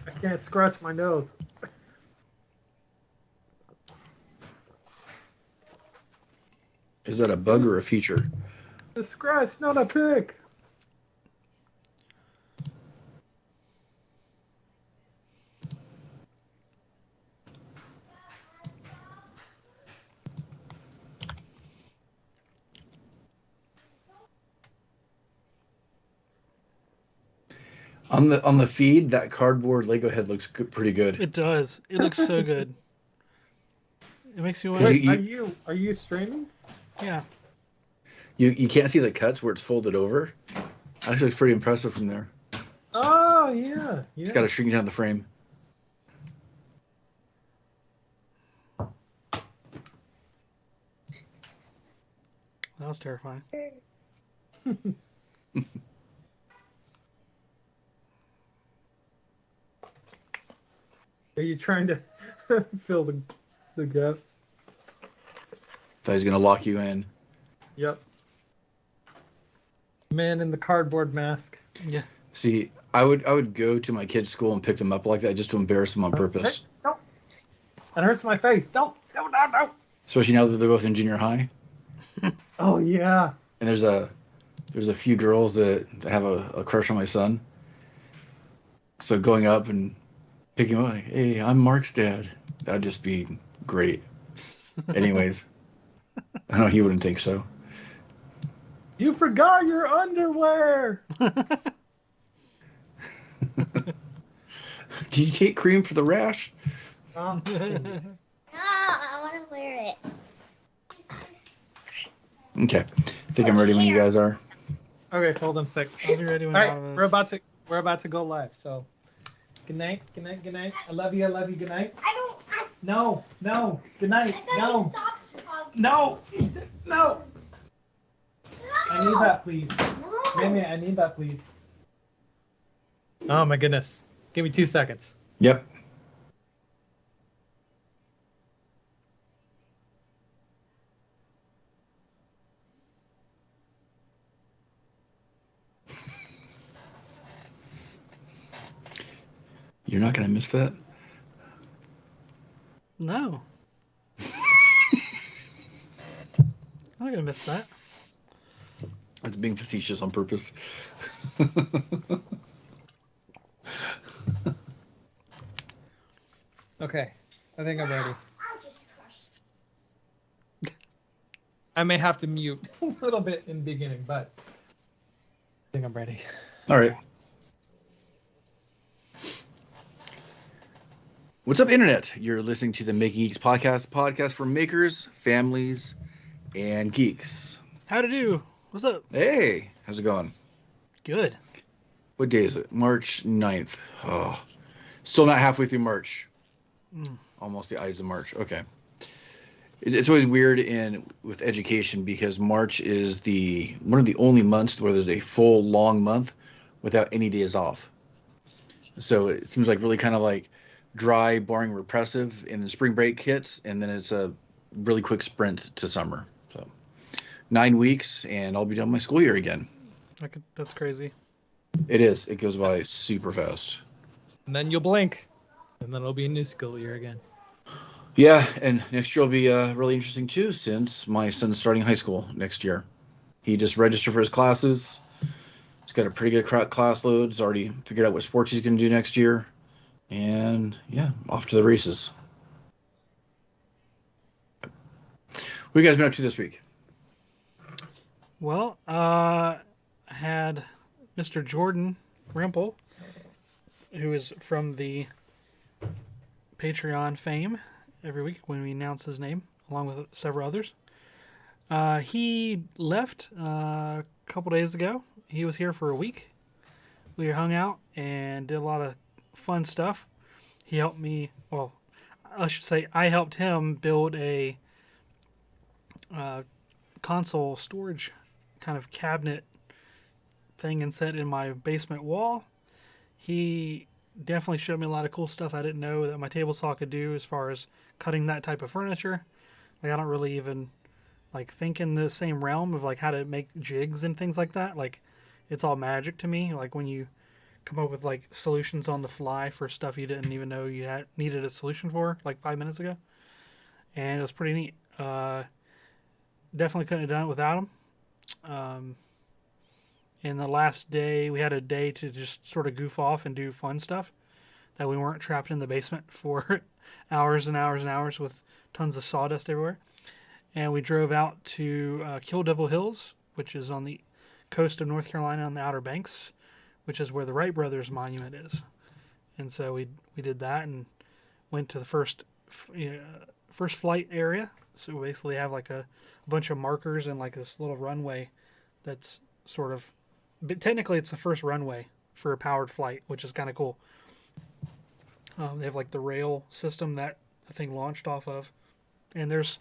I can't scratch my nose. Is that a bug or a feature? A scratch, not a pick. On the feed, that cardboard Lego head looks pretty good. It does. It looks so good. It makes you want. Because Wait, you are you streaming? Yeah. you can't see the cuts where it's folded over. Actually, it's pretty impressive from there. Oh yeah, yeah. It's got to shrink down the frame. That was terrifying. Are you trying to fill the gap? Thought he's gonna lock you in. Yep. Man in the cardboard mask. Yeah. See, I would go to my kids' school and pick them up like that just to embarrass them on purpose. Hey, no. That hurts my face. Don't. No. Especially now that they're both in junior high. Oh yeah. And there's a few girls that have a crush on my son. So going up and picking him up, like, hey, I'm Mark's dad. That'd just be great. Anyways, I know he wouldn't think so. You forgot your underwear. Did you take cream for the rash? Oh, No, I want to wear it. Okay, I think I'm ready when you guys are. okay, hold on a sec. I'll be ready when All Donovan right, is. we're about to go live. So, good night. I love you. Good night. No. Good night. No. I need that, please. Mamie, I need that, please. Oh my goodness. Give me 2 seconds. Yep. You're not gonna miss that. No. I'm not gonna miss that. That's being facetious on purpose. Okay. I think I'm ready. I may have to mute a little bit in the beginning, but I think I'm ready. All right. What's up, Internet? You're listening to the Making Geeks podcast for makers, families, and geeks. How to do? What's up? Hey, how's it going? Good. What day is it? March 9th. Oh, still not halfway through March. Almost the Ides of March. Okay. It's always weird with education because March is one of the only months where there's a full long month without any days off. So it seems like really kind of like dry, boring, repressive, and then spring break hits, and then it's a really quick sprint to summer. So 9 weeks, and I'll be done my school year again. That's crazy. It is. It goes by super fast. And then you'll blink, and then it'll be a new school year again. Yeah, and next year will be really interesting too, since my son's starting high school next year. He just registered for his classes. He's got a pretty good class load. He's already figured out what sports he's going to do next year. And yeah, off to the races. What have you guys been up to this week? Well, I had Mr. Jordan Rimple, who is from the Patreon fame, every week when we announce his name, along with several others. He left a couple days ago. He was here for a week. We hung out and did a lot of fun stuff. He helped me, well, I should say I helped him build a console storage kind of cabinet thing and set in my basement wall. He definitely showed me a lot of cool stuff I didn't know that my table saw could do as far as cutting that type of furniture. Like, I don't really even think in the same realm of how to make jigs and things like that. Like, it's all magic to me. Like, when you come up with like solutions on the fly for stuff you didn't even know needed a solution for like 5 minutes ago, and it was pretty neat. Definitely couldn't have done it without him. And the last day, we had a day to just sort of goof off and do fun stuff, that we weren't trapped in the basement for hours and hours and hours with tons of sawdust everywhere. And we drove out to Kill Devil Hills, which is on the coast of North Carolina on the Outer Banks, which is where the Wright Brothers Monument is. And so we did that and went to the first flight area. So we basically have like a bunch of markers and like this little runway that's sort of, but technically it's the first runway for a powered flight, which is kind of cool. They have like the rail system that the thing launched off of, and there's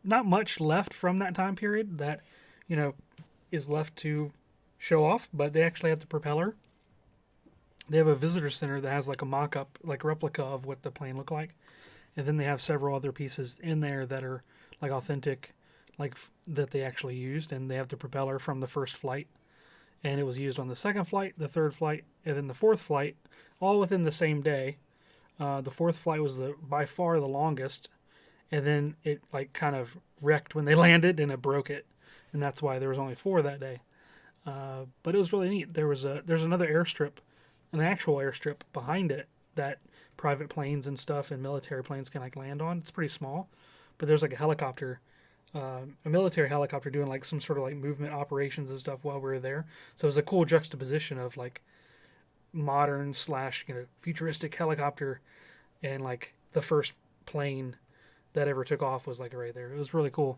not much left from that time period that, is left to show off, but they actually have the propeller. They have a visitor center that has like a mock-up, like replica of what the plane looked like. And then they have several other pieces in there that are like authentic, like that they actually used. And they have the propeller from the first flight. And it was used on the second flight, the third flight, and then the fourth flight, all within the same day. The fourth flight was by far the longest. And then it like kind of wrecked when they landed and it broke it. And that's why there was only 4 that day. But it was really neat. There's another airstrip, an actual airstrip behind it that private planes and stuff and military planes can like land on. It's pretty small, but there's like a helicopter, a military helicopter doing like some sort of like movement operations and stuff while we were there. So it was a cool juxtaposition of like modern / futuristic helicopter and like the first plane that ever took off was like right there. It was really cool,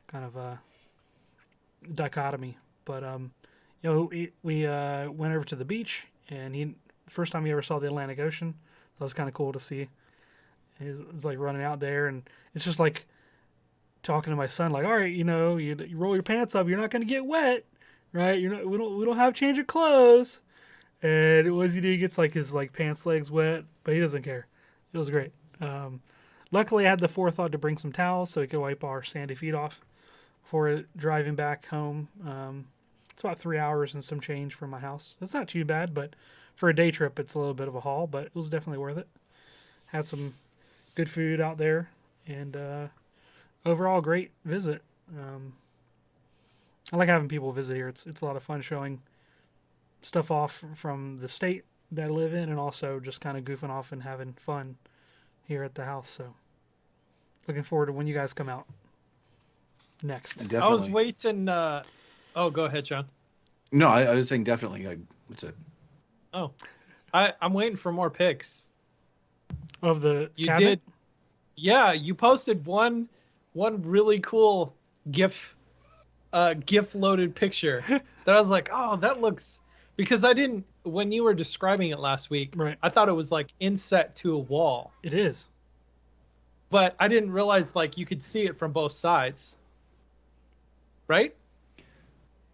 kind of dichotomy. But we went over to the beach, and first time he ever saw the Atlantic Ocean. That was kind of cool to see. It's like running out there, and it's just like talking to my son, like, all right, you roll your pants up, you're not going to get wet, right? We don't have change of clothes. And what does he do? He gets like his like pants legs wet, but he doesn't care. It was great. Luckily, I had the forethought to bring some towels so he could wipe our sandy feet off before driving back home. It's about 3 hours and some change from my house. It's not too bad, but for a day trip, it's a little bit of a haul, but it was definitely worth it. Had some good food out there, and overall, great visit. I like having people visit here. It's a lot of fun showing stuff off from the state that I live in, and also just kind of goofing off and having fun here at the house. So, looking forward to when you guys come out next. Definitely. I was waiting. Oh, go ahead, John. No, I was saying definitely. What's it? Oh, I'm waiting for more pics. Of the You cabinet? did. Yeah, you posted one really cool GIF loaded picture that I was like, oh, that looks, because I didn't, when you were describing it last week, Right. I thought it was like inset to a wall, It is. but I didn't realize like you could see it from both sides. Right?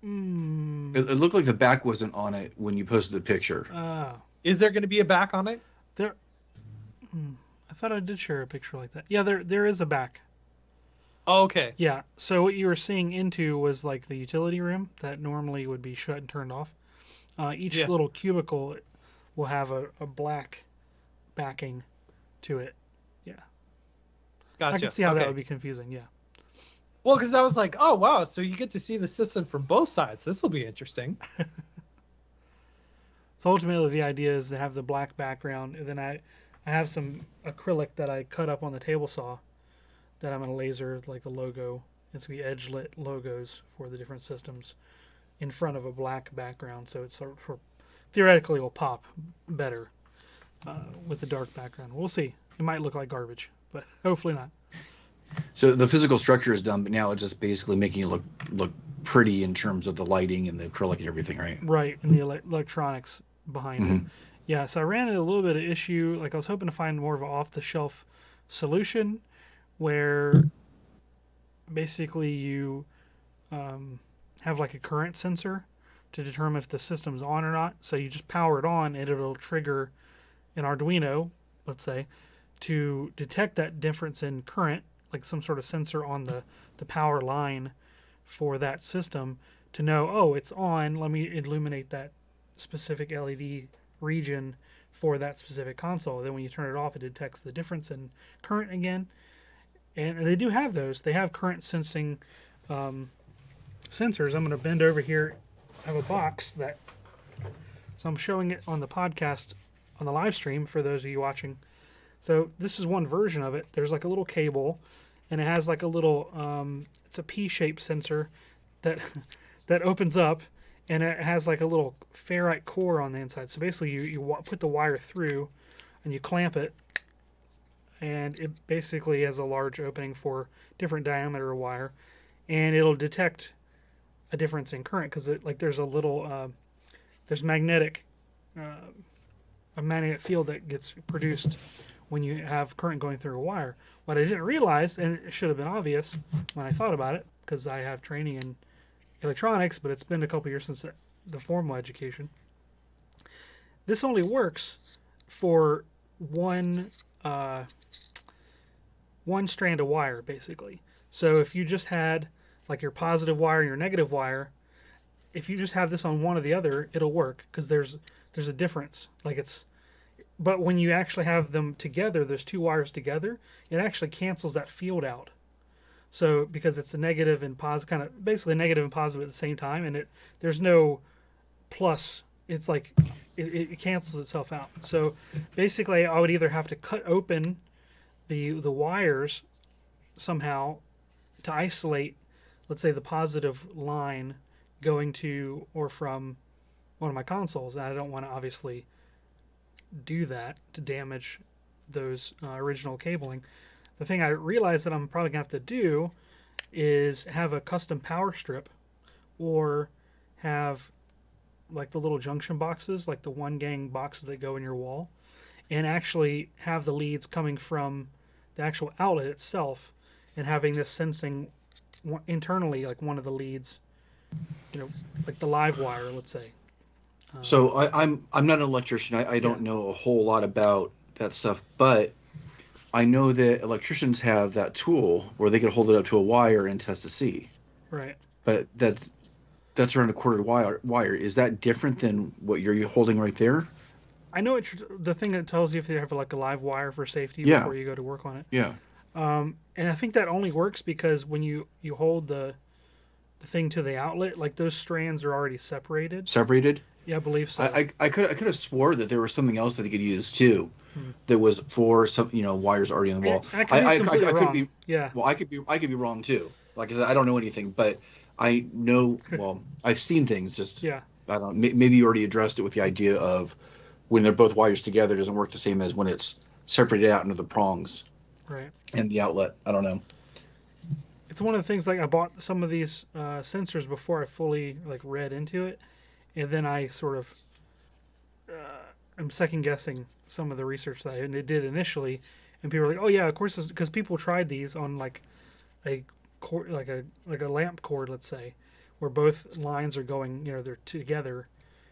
It looked like the back wasn't on it when you posted the picture. Is there going to be a back on it? There. I thought I did share a picture like that. Yeah, there is a back. Oh, okay. Yeah. So what you were seeing into was like the utility room that normally would be shut and turned off. Each little cubicle will have a black backing to it. Yeah. Gotcha. I can see how that Okay. would be confusing. Yeah. Well, because I was like, oh, wow, so you get to see the system from both sides. This will be interesting. So ultimately, the idea is to have the black background, and then I have some acrylic that I cut up on the table saw that I'm going to laser like the logo. It's going to be edge lit logos for the different systems in front of a black background, so it's sort of, theoretically will pop better with the dark background. We'll see. It might look like garbage, but hopefully not. So the physical structure is done, but now it's just basically making it look pretty in terms of the lighting and the acrylic and everything, right? Right, and the electronics behind it. Yeah, so I ran into a little bit of issue. Like I was hoping to find more of an off-the-shelf solution where basically you have like a current sensor to determine if the system's on or not. So you just power it on and it'll trigger an Arduino, let's say, to detect that difference in current, like some sort of sensor on the power line for that system to know, oh, it's on, let me illuminate that specific LED region for that specific console. Then when you turn it off, it detects the difference in current again. And they do have those. They have current sensing sensors. I'm going to bend over here. I have a box that, so I'm showing it on the podcast on the live stream for those of you watching. So this is one version of it. There's like a little cable, and it has like a little, it's a P-shaped sensor that that opens up, and it has like a little ferrite core on the inside. So basically you put the wire through, and you clamp it, and it basically has a large opening for different diameter wire, and it'll detect a difference in current because there's a little there's a magnetic field that gets produced when you have current going through a wire. What I didn't realize, and it should have been obvious when I thought about it, because I have training in electronics, but it's been a couple years since the formal education. This only works for one strand of wire, basically. So if you just had like your positive wire and your negative wire, if you just have this on one or the other, it'll work because there's a difference. But when you actually have them together, there's two wires together, it actually cancels that field out. So because it's a negative and positive, kind of basically negative and positive at the same time, and there's no plus. It's like it cancels itself out. So basically, I would either have to cut open the wires somehow to isolate, let's say, the positive line going to or from one of my consoles, and I don't want to obviously do that to damage those original cabling. The thing I realized that I'm probably gonna have to do is have a custom power strip, or have like the little junction boxes, like the 1-gang boxes that go in your wall, and actually have the leads coming from the actual outlet itself, and having this sensing internally, like one of the leads, like the live wire, let's say. So I'm not an electrician. I don't know a whole lot about that stuff, but I know that electricians have that tool where they can hold it up to a wire and test to see. Right. But that's around a quartered wire. Is that different than what you're holding right there? I know it's the thing that tells you if you have like a live wire for safety before you go to work on it. Yeah. And I think that only works because when you hold the thing to the outlet, like those strands are already separated. Separated? Yeah, I believe so. I could have swore that there was something else that they could use too, that was for some wires already on the wall. I could be yeah. Well, I could be wrong too. Like I said, I don't know anything, but I know. Well, I've seen things. Just I don't. Maybe you already addressed it with the idea of when they're both wires together, it doesn't work the same as when it's separated out into the prongs. Right. And the outlet. I don't know. It's one of the things. Like I bought some of these sensors before I fully read into it. And then I sort of I'm second guessing some of the research that I did initially, and people were like, "Oh yeah, of course," because people tried these on like a cord, like a lamp cord, let's say, where both lines are going, they're together,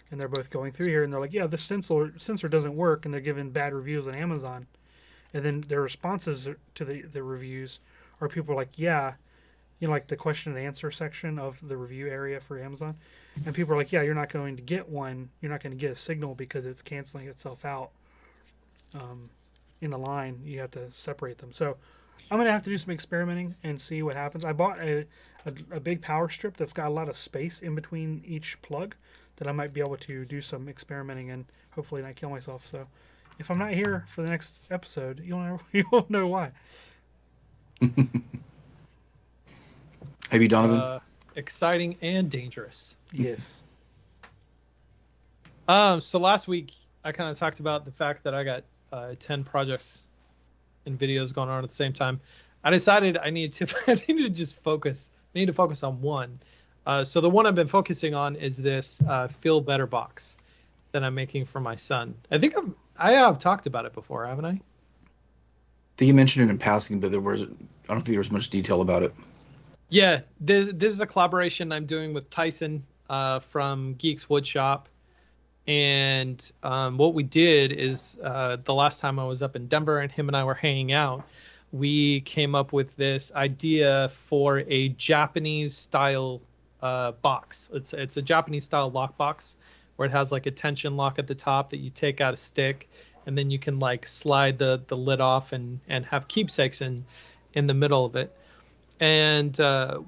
and they're both going through here, and they're like, "Yeah, this sensor doesn't work," and they're giving bad reviews on Amazon, and then their responses to the reviews are people like, "Yeah." Like the question and answer section of the review area for Amazon. And people are like, yeah, you're not going to get one. You're not going to get a signal because it's canceling itself out in the line. You have to separate them. So I'm going to have to do some experimenting and see what happens. I bought a big power strip that's got a lot of space in between each plug that I might be able to do some experimenting and hopefully not kill myself. So if I'm not here for the next episode, you won't know why. Have you, Donovan? Exciting and dangerous. Yes. So last week I kind of talked about the fact that I got 10 projects and videos going on at the same time. I decided I needed to just focus. I need to focus on one. So the one I've been focusing on is this Feel Better box that I'm making for my son. I have talked about it before, haven't I? I think you mentioned it in passing, but I don't think there was much detail about it. Yeah, this is a collaboration I'm doing with Tyson from Geeks Woodshop. And what we did is the last time I was up in Denver and him and I were hanging out, we came up with this idea for a Japanese style box. It's a Japanese style lockbox where it has like a tension lock at the top that you take out a stick, and then you can like slide the lid off and have keepsakes in the middle of it. And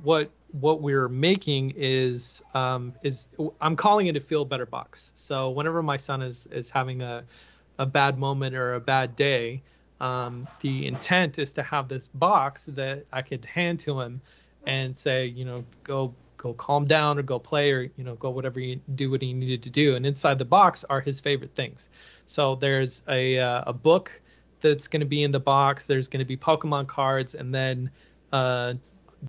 what we're making is I'm calling it a feel better box. So whenever my son is having a bad moment or a bad day, the intent is to have this box that I could hand to him and say, go calm down, or go play, or go whatever you do what he needed to do. And inside the box are his favorite things. So there's a book that's going to be in the box. There's going to be Pokemon cards, and then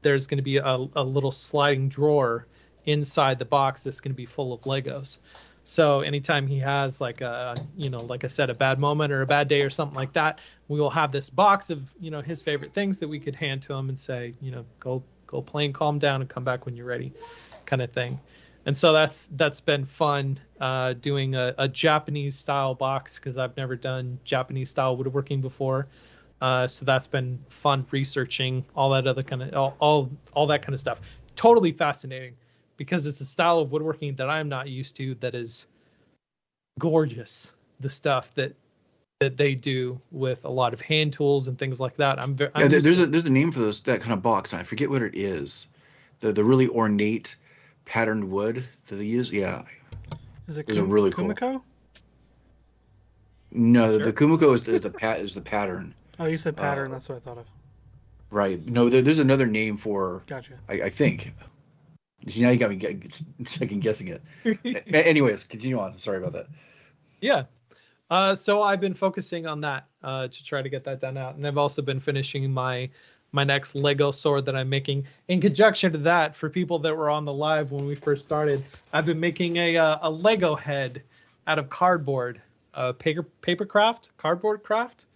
there's going to be a little sliding drawer inside the box that's going to be full of Legos. So anytime he has like like I said, a bad moment or a bad day or something like that, we will have this box of his favorite things that we could hand to him and say, go play and calm down and come back when you're ready, kind of thing. And so that's been fun, doing a Japanese style box, because I've never done Japanese style woodworking before. So that's been fun, researching all that other kind of all that kind of stuff. Totally fascinating, because it's a style of woodworking that I'm not used to, that is gorgeous. The stuff that they do with a lot of hand tools and things like that. There's a name for that kind of box, and I forget what it is. The really ornate patterned wood that they use. Yeah. Is it really Kumiko? Cool. No, the Kumiko is the pattern. Oh, you said pattern. That's what I thought of. Right. No, there's another name for. Gotcha. I think. Now you got me second guessing it. Anyways, continue on. Sorry about that. Yeah. So I've been focusing on that to try to get that done out, and I've also been finishing my next Lego sword that I'm making. In conjunction to that, for people that were on the live when we first started, I've been making a Lego head out of cardboard, paper craft, cardboard craft.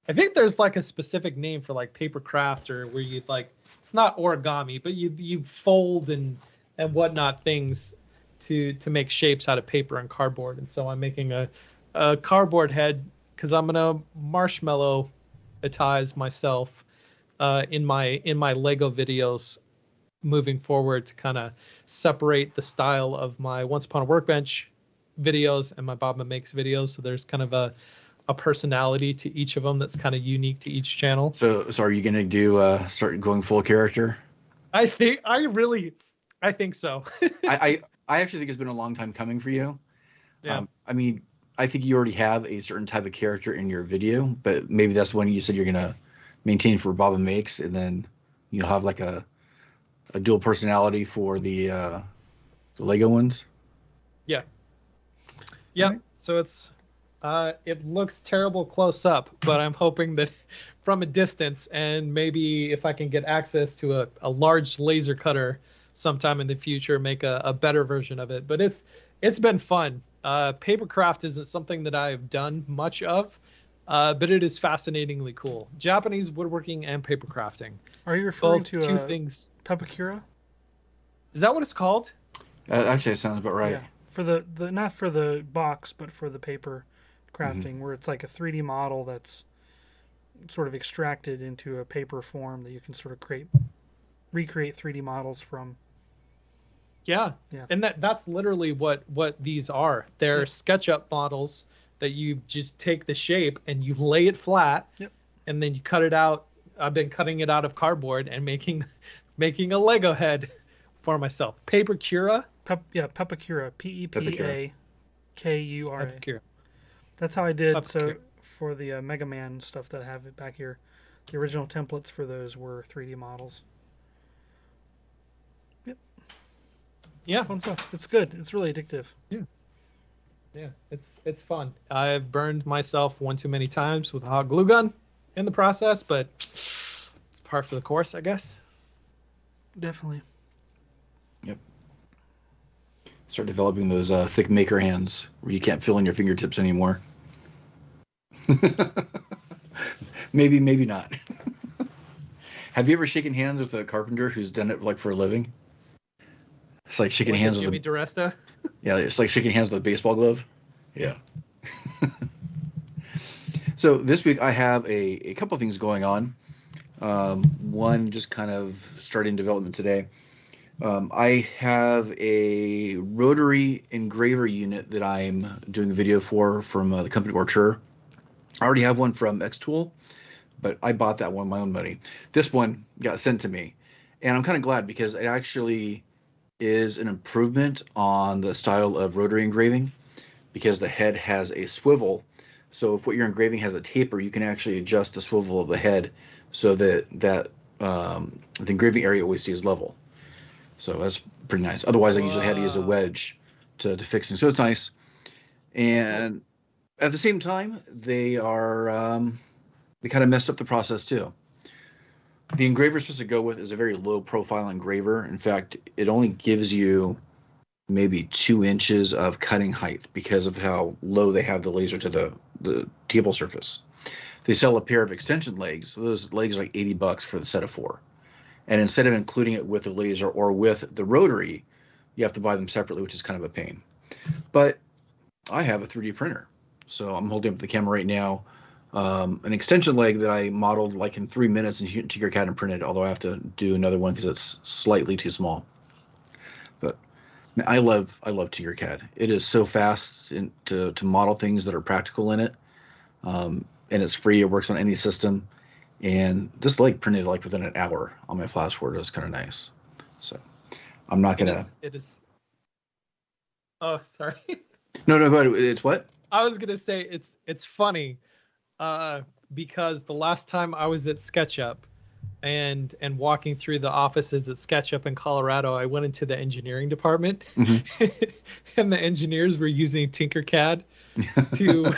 I think there's like a specific name for like paper craft, or where you'd like, it's not origami, but you fold and whatnot things to make shapes out of paper and cardboard. And so I'm making a cardboard head, because I'm gonna marshmallow-atize myself in my Lego videos moving forward, to kind of separate the style of my Once Upon a Workbench videos and my Bob Makes videos. So there's kind of a personality to each of them that's kind of unique to each channel. So are you gonna do start going full character? I think so. I actually think it's been a long time coming for you. Yeah. I mean, I think you already have a certain type of character in your video, but maybe that's one you said you're gonna maintain for Bob Makes, and then you'll have like a dual personality for the Lego ones. Yeah. Yeah. Right. So it looks terrible close up, but I'm hoping that from a distance, and maybe if I can get access to a large laser cutter sometime in the future, make a better version of it. But it's been fun. Papercraft isn't something that I've done much of, but it is fascinatingly cool. Japanese woodworking and paper crafting. Are you referring to two things? Pepakura? Is that what it's called? Actually, it sounds about right. Yeah. For the not for the box, but for the paper crafting, where it's like a 3D model that's sort of extracted into a paper form that you can sort of recreate 3D models from. Yeah. And that's literally what these are. They're SketchUp models that you just take the shape and you lay it flat, and then you cut it out. I've been cutting it out of cardboard and making a Lego head for myself. Pepakura? Pepakura. Pepakura. Pepakura. That's how I did. Pepakura. So for the Mega Man stuff that I have back here, the original templates for those were 3D models. Yep. Yeah. Fun stuff. It's good. It's really addictive. Yeah, it's fun. I've burned myself one too many times with a hot glue gun in the process, but it's par for the course, I guess. Definitely. Yep. Start developing those thick maker hands where you can't feel in your fingertips anymore. Maybe not. Have you ever shaken hands with a carpenter who's done it like for a living? It's like shaking hands with Jimmy DiResta. Yeah, it's like shaking hands with a baseball glove. Yeah. So this week I have a couple things going on. One just kind of starting development today. I have a rotary engraver unit that I'm doing a video for from the company Ortur. I already have one from Xtool, but I bought that one with my own money. This one got sent to me, and I'm kind of glad because it actually is an improvement on the style of rotary engraving because the head has a swivel. So if what you're engraving has a taper, you can actually adjust the swivel of the head so that the engraving area always stays level. So that's pretty nice. Otherwise, I usually had to use a wedge to fix it. So it's nice. And at the same time, they kind of messed up the process too. The engraver you're supposed to go with is a very low profile engraver. In fact, it only gives you maybe 2 inches of cutting height because of how low they have the laser to the table surface. They sell a pair of extension legs. So those legs are like $80 for the set of 4. And instead of including it with the laser or with the rotary, you have to buy them separately, which is kind of a pain. But I have a 3D printer. So I'm holding up the camera right now. An extension leg that I modeled like in 3 minutes and TinkerCAD and printed, although I have to do another one because it's slightly too small. But I love TinkerCAD. It is so fast to model things that are practical in it. And it's free. It works on any system. And this leg printed like within an hour on my flash forward. It was kind of nice. So I'm not gonna. It is. Oh, sorry. No, go ahead. It's what? I was gonna say it's funny, because the last time I was at SketchUp, and walking through the offices at SketchUp in Colorado, I went into the engineering department, and the engineers were using TinkerCAD to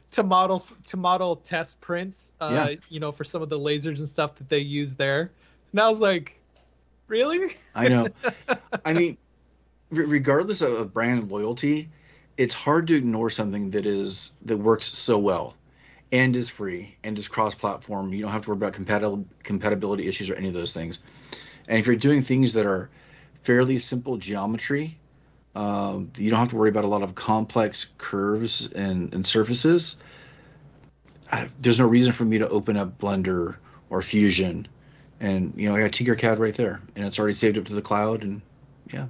to model test prints, for some of the lasers and stuff that they use there. And I was like, really? I know. I mean, regardless of brand loyalty, it's hard to ignore something that works so well and is free and is cross-platform. You don't have to worry about compatibility issues or any of those things. And if you're doing things that are fairly simple geometry, you don't have to worry about a lot of complex curves and surfaces. There's no reason for me to open up Blender or Fusion. And, I got TinkerCAD right there. And it's already saved up to the cloud. And, yeah.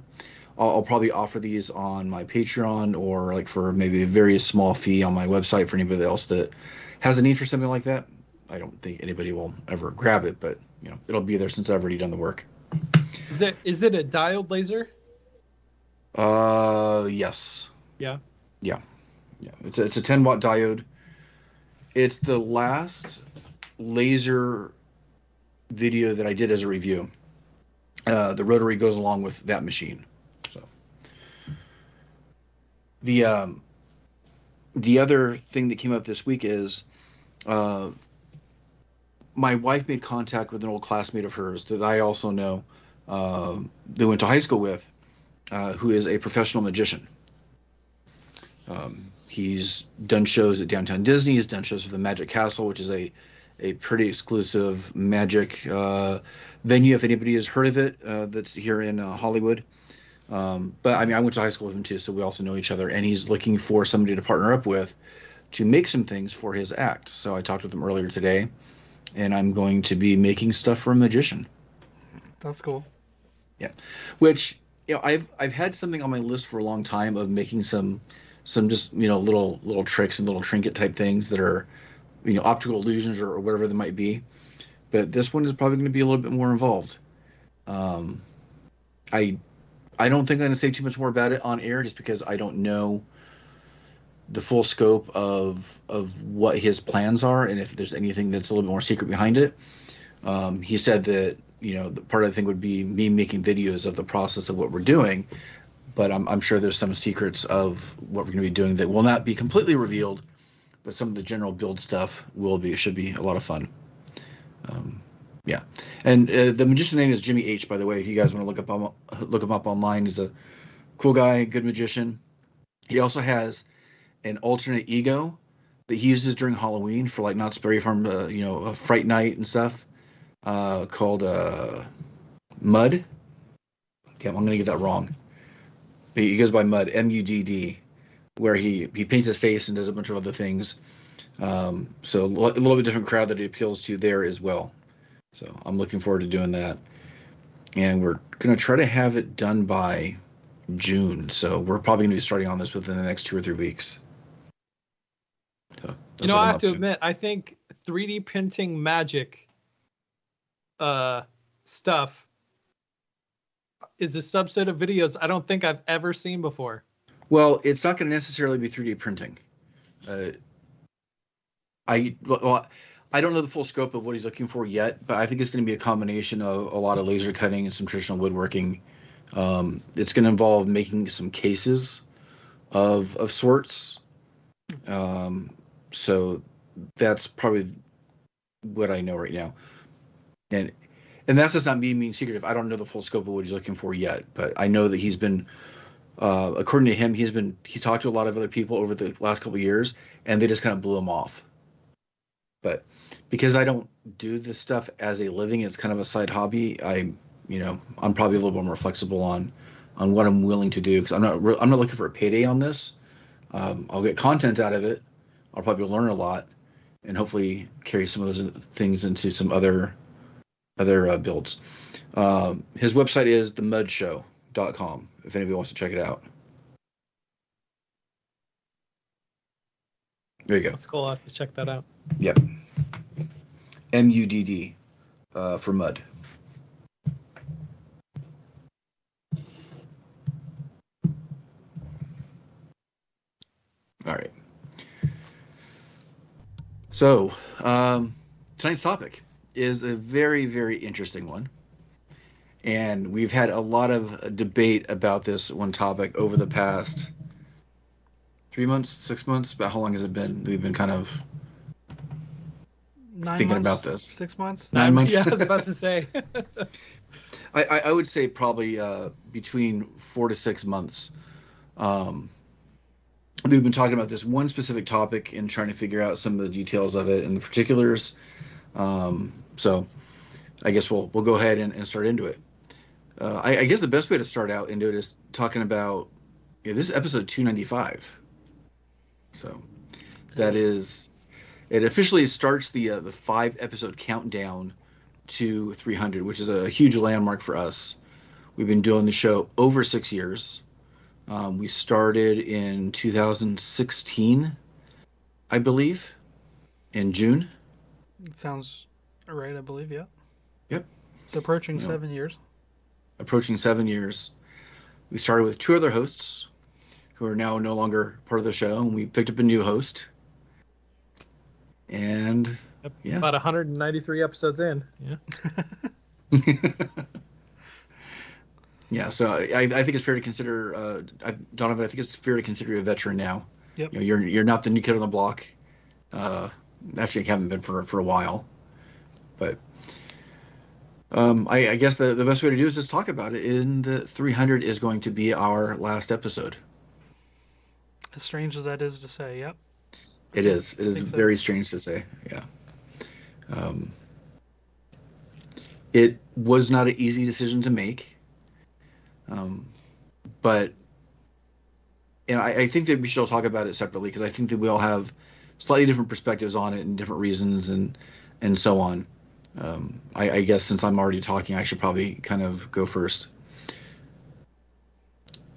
I'll probably offer these on my Patreon or like for maybe a very small fee on my website for anybody else that has a need for something like that. I don't think anybody will ever grab it, but it'll be there since I've already done the work. Is it a diode laser? Yes. Yeah. It's a 10-watt diode. It's the last laser video that I did as a review. The rotary goes along with that machine. So the other thing that came up this week is my wife made contact with an old classmate of hers that I also know, they went to high school with, who is a professional magician. He's done shows at Downtown Disney. He's done shows for the Magic Castle, which is a pretty exclusive magic venue, if anybody has heard of it, that's here in Hollywood. But I mean, I went to high school with him too, so we also know each other. And he's looking for somebody to partner up with to make some things for his act. So I talked with him earlier today, and I'm going to be making stuff for a magician. That's cool. Yeah, which I've had something on my list for a long time of making some just little tricks and little trinket type things that are optical illusions or whatever they might be. But this one is probably going to be a little bit more involved. I don't think I'm going to say too much more about it on air just because I don't know the full scope of what his plans are and if there's anything that's a little bit more secret behind it. He said that the part of the thing would be me making videos of the process of what we're doing, but I'm sure there's some secrets of what we're going to be doing that will not be completely revealed, but some of the general build stuff should be a lot of fun. Yeah, and the magician's name is Jimmy H. By the way, if you guys want to look him up online, he's a cool guy, good magician. He also has an alternate ego that he uses during Halloween for like Knott's Berry Farm, a Fright Night and stuff, called Mud. Okay, I'm going to get that wrong. But he goes by Mud, M-U-D-D, where he paints his face and does a bunch of other things. So a little bit different crowd that he appeals to there as well. So I'm looking forward to doing that. and we're going to try to have it done by June. So we're probably going to be starting on this within the next 2 or 3 weeks. So that's what I I'm have up to admit, I think 3D printing magic stuff is a subset of videos I don't think I've ever seen before. Well, it's not going to necessarily be 3D printing. I don't know the full scope of what he's looking for yet, but I think it's going to be a combination of a lot of laser cutting and some traditional woodworking. It's going to involve making some cases of sorts. So that's probably what I know right now. And that's just not me being secretive. I don't know the full scope of what he's looking for yet, but I know that he's been, according to him, he talked to a lot of other people over the last couple of years, and they just kind of blew him off. But because I don't do this stuff as a living, it's kind of a side hobby. I'm probably a little bit more flexible on what I'm willing to do, because I'm not looking for a payday on this. I'll get content out of it. I'll probably learn a lot, and hopefully carry some of those things into some other builds. His website is themudshow.com if anybody wants to check it out. There you go. That's cool. I'll have to check that out. Yep. MUDD for mud. All right. So tonight's topic is a very, very interesting one. And we've had a lot of debate about this one topic over the past 3 months, 6 months. About how long has it been? We've been kind of 9 thinking months, about this. 6 months. 9 months. Yeah, I was about to say. I would say probably between 4 to 6 months. We've been talking about this one specific topic and trying to figure out some of the details of it and the particulars. So I guess we'll go ahead and start into it. I guess the best way to start out into it is talking about, this is episode 295. So that is, it officially starts the 5-episode countdown to 300, which is a huge landmark for us. We've been doing the show over 6 years. We started in 2016, I believe, in June. It sounds right, I believe, yeah. Yep. It's approaching 7 years. Approaching 7 years. We started with 2 other hosts who are now no longer part of the show, and we picked up a new host. And yeah, about 193 episodes in. Yeah. Yeah, so I think it's fair to consider Donovan. I think it's fair to consider you a veteran now. Yep. You're not the new kid on the block. Actually, I haven't been for a while, but I guess the best way to do is just talk about it. And the 300 is going to be our last episode. As strange as that is to say, yep. It is. It is very so. strange to say. Yeah. It was not an easy decision to make. But I think that we should all talk about it separately, because I think that we all have slightly different perspectives on it and different reasons and so on. I guess since I'm already talking, I should probably kind of go first.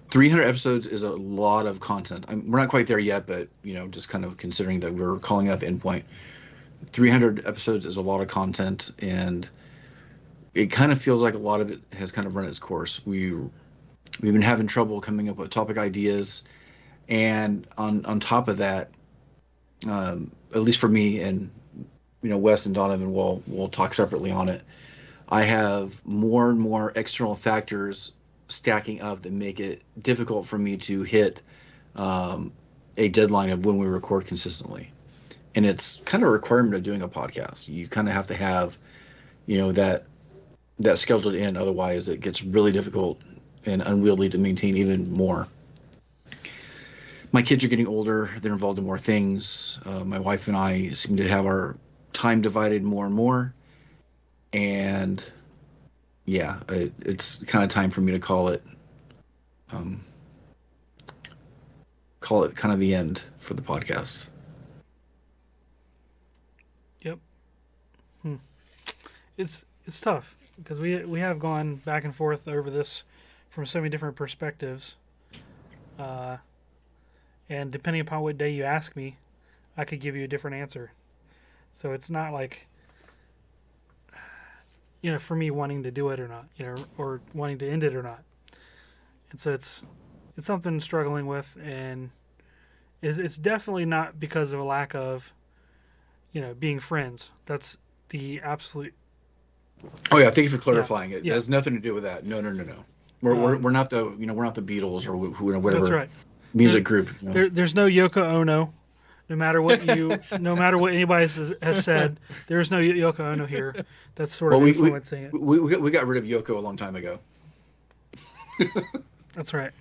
300 episodes is a lot of content. We're not quite there yet, but just kind of considering that we're calling out the endpoint. 300 episodes is a lot of content, and it kind of feels like a lot of it has kind of run its course. We've been having trouble coming up with topic ideas, and on top of that, at least for me, and Wes and Donovan will talk separately on it, I have more and more external factors stacking up that make it difficult for me to hit a deadline of when we record consistently. And it's kind of a requirement of doing a podcast. You kind of have to have that scheduled in, otherwise it gets really difficult and unwieldy to maintain even more. My kids are getting older. They're involved in more things. My wife and I seem to have our time divided more and more. And yeah, it's kind of time for me to call it kind of the end for the podcast. Yep. It's tough. because we have gone back and forth over this from so many different perspectives, and depending upon what day you ask me, I could give you a different answer. So it's not like, for me wanting to do it or not, or wanting to end it or not. And so it's something I'm struggling with, and it's definitely not because of a lack of, being friends. That's the absolute. Oh yeah, thank you for clarifying it. Yeah. It has nothing to do with that. No. We're not the we're not the Beatles or whatever. That's right. Music group. There's no Yoko Ono. No matter what anybody has said, there's no Yoko Ono here. That's sort of influencing it. We got rid of Yoko a long time ago. That's right.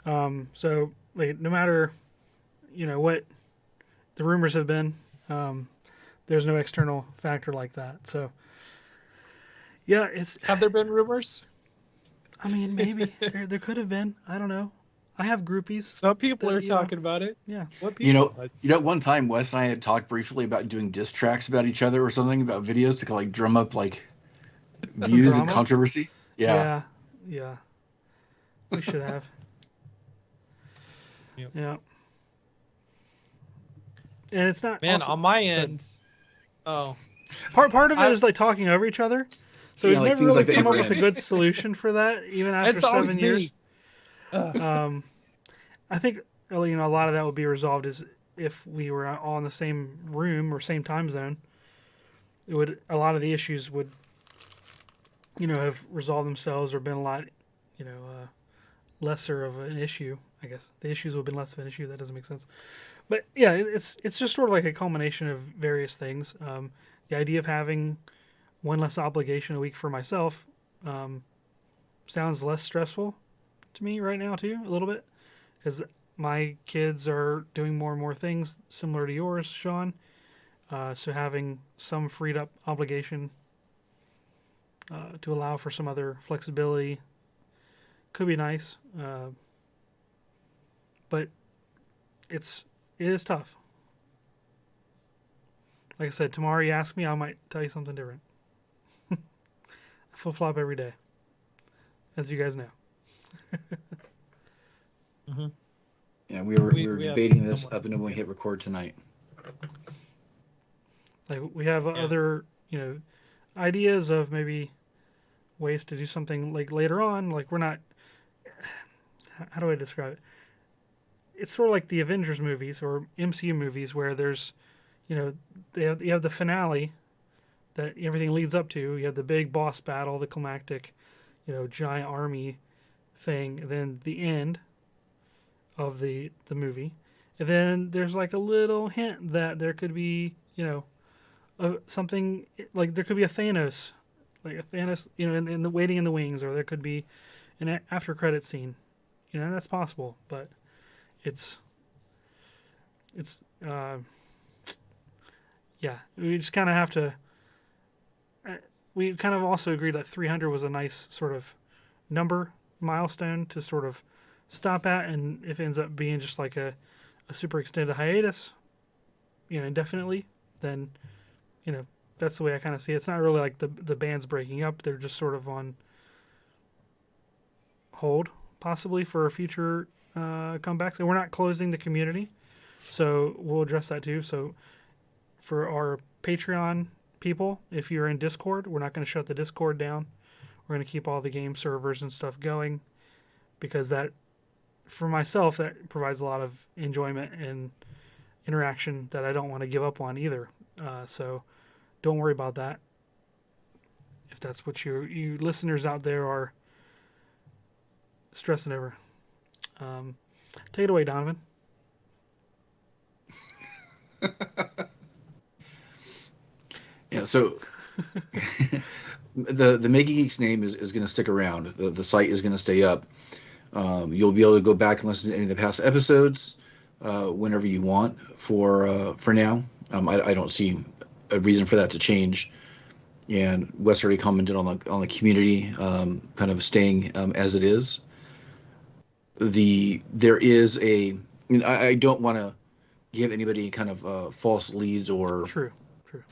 So no matter, what the rumors have been, there's no external factor like that. So yeah, Have there been rumors? I mean, maybe there could have been. I don't know. I have groupies. Some people are talking about it. Yeah. What people? One time Wes and I had talked briefly about doing diss tracks about each other or something, about videos to like drum up like views and controversy. Yeah. Yeah. We should have. Yep. Yeah. And it's not. Man, also, on my end. Oh. Part of it is like talking over each other. So we've never really come up with a good solution for that, even after 7 years. I think a lot of that would be resolved is if we were all in the same room or same time zone. A lot of the issues would have resolved themselves or been a lot lesser of an issue. I guess the issues would have been less of an issue. That doesn't make sense, but yeah, it's just sort of like a culmination of various things. The idea of having one less obligation a week for myself sounds less stressful to me right now too, a little bit, because my kids are doing more and more things similar to yours, Sean. So having some freed up obligation to allow for some other flexibility could be nice, but it is tough. Like I said, tomorrow you ask me, I might tell you something different. I flip-flop every day, as you guys know. Mm-hmm. Yeah, we were debating this up until we hit record tonight. Like we have other, ideas of maybe ways to do something like later on. Like we're not. How do I describe it? It's sort of like the Avengers movies or MCU movies where there's, you have the finale that everything leads up to. You have the big boss battle, the climactic, giant army thing, and then the end of the movie. And then there's like a little hint that there could be, something like there could be a Thanos, in the waiting in the wings, or there could be an after credit scene. That's possible, but it's we just kind of have to. We kind of also agreed that 300 was a nice sort of number milestone to sort of stop at, and if it ends up being just like a super extended hiatus, indefinitely, then that's the way I kind of see it. It's not really like the band's breaking up; they're just sort of on hold, possibly for future comebacks. And we're not closing the community, so we'll address that too. So for our Patreon people, if you're in Discord, we're not going to shut the Discord down. We're going to keep all the game servers and stuff going, because that, for myself, that provides a lot of enjoyment and interaction that I don't want to give up on either. So don't worry about that. If that's what you listeners out there are stressing over. Take it away, Donovan. Yeah, so the Making Geeks name is going to stick around. The site is going to stay up. You'll be able to go back and listen to any of the past episodes whenever you want. For now, I don't see a reason for that to change. And Wes already commented on the community kind of staying as it is. There is I don't want to give anybody kind of false leads or True.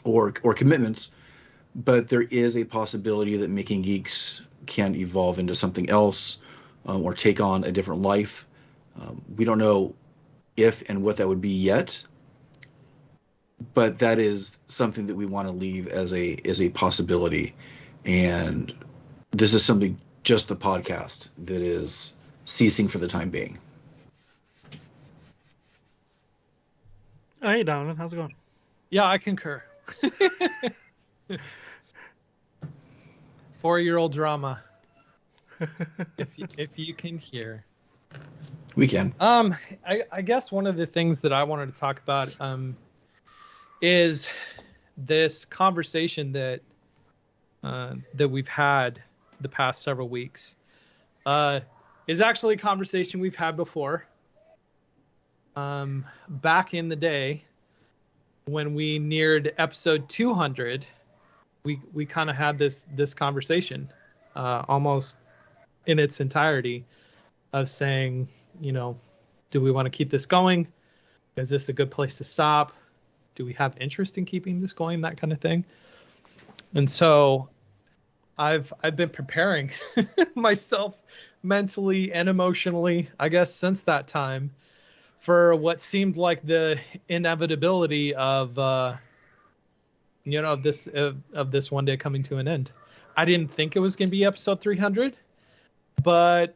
or commitments, but there is a possibility that Making Geeks can evolve into something else, or take on a different life. We don't know if and what that would be yet, but that is something that we want to leave as a possibility. And this is something, just the podcast, that is ceasing for the time being. Oh, hey, Donovan. How's it going? Yeah, I concur. 4-year-old drama. If you can hear. We can. I guess one of the things that I wanted to talk about is this conversation that we've had the past several weeks. Is actually a conversation we've had before. Back in the day, when we neared episode 200, we kind of had this conversation, almost in its entirety, of saying, do we want to keep this going? Is this a good place to stop? Do we have interest in keeping this going? That kind of thing. And so I've been preparing myself mentally and emotionally, I guess, since that time, for what seemed like the inevitability of this one day coming to an end. I didn't think it was going to be episode 300, but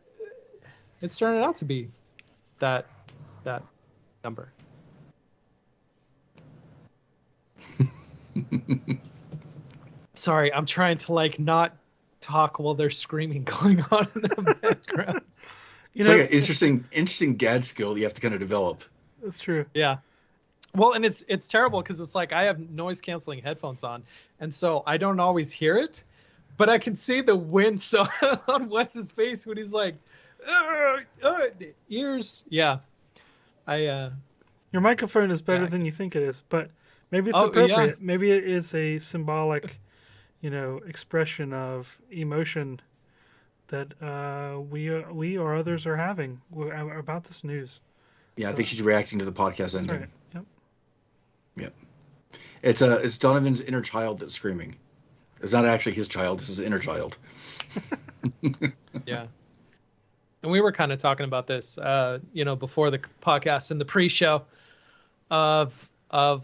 it's turning out to be that number. Sorry, I'm trying to not talk while there's screaming going on in the background. It's like an interesting dad skill you have to kind of develop. That's true. Yeah. Well, and it's terrible because it's like I have noise canceling headphones on, and so I don't always hear it, but I can see the wind on Wes's face when he's like, ears. Yeah. Your microphone is better than you think it is, but maybe it's appropriate. Yeah. Maybe it is a symbolic, expression of emotion that we or others are having about this news. Yeah, I think she's reacting to the podcast ending. That's right. Yep. It's Donovan's inner child that's screaming. It's not actually his child. It's his inner child. Yeah. And we were kind of talking about this, before the podcast and the pre-show of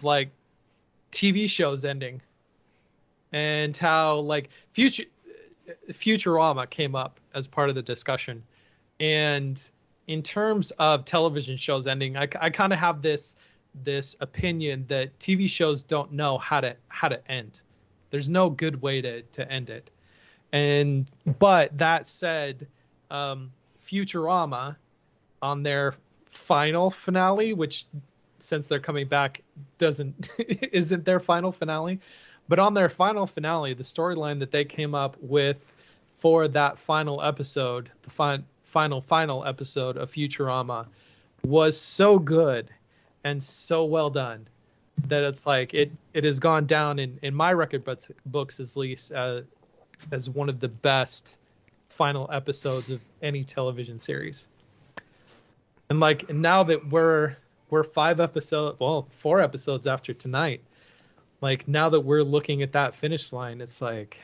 like TV shows ending, and how like Futurama came up as part of the discussion. And in terms of television shows ending, I kind of have this opinion that TV shows don't know how to end. There's no good way to end it. But that said, Futurama, on their final finale, which since they're coming back isn't their final finale, but on their final finale, the storyline that they came up with for that final episode, the final episode of Futurama, was so good and so well done that it's like it has gone down in my record books at least as one of the best final episodes of any television series. And now that we're 4 episodes after tonight, now that we're looking at that finish line, it's like,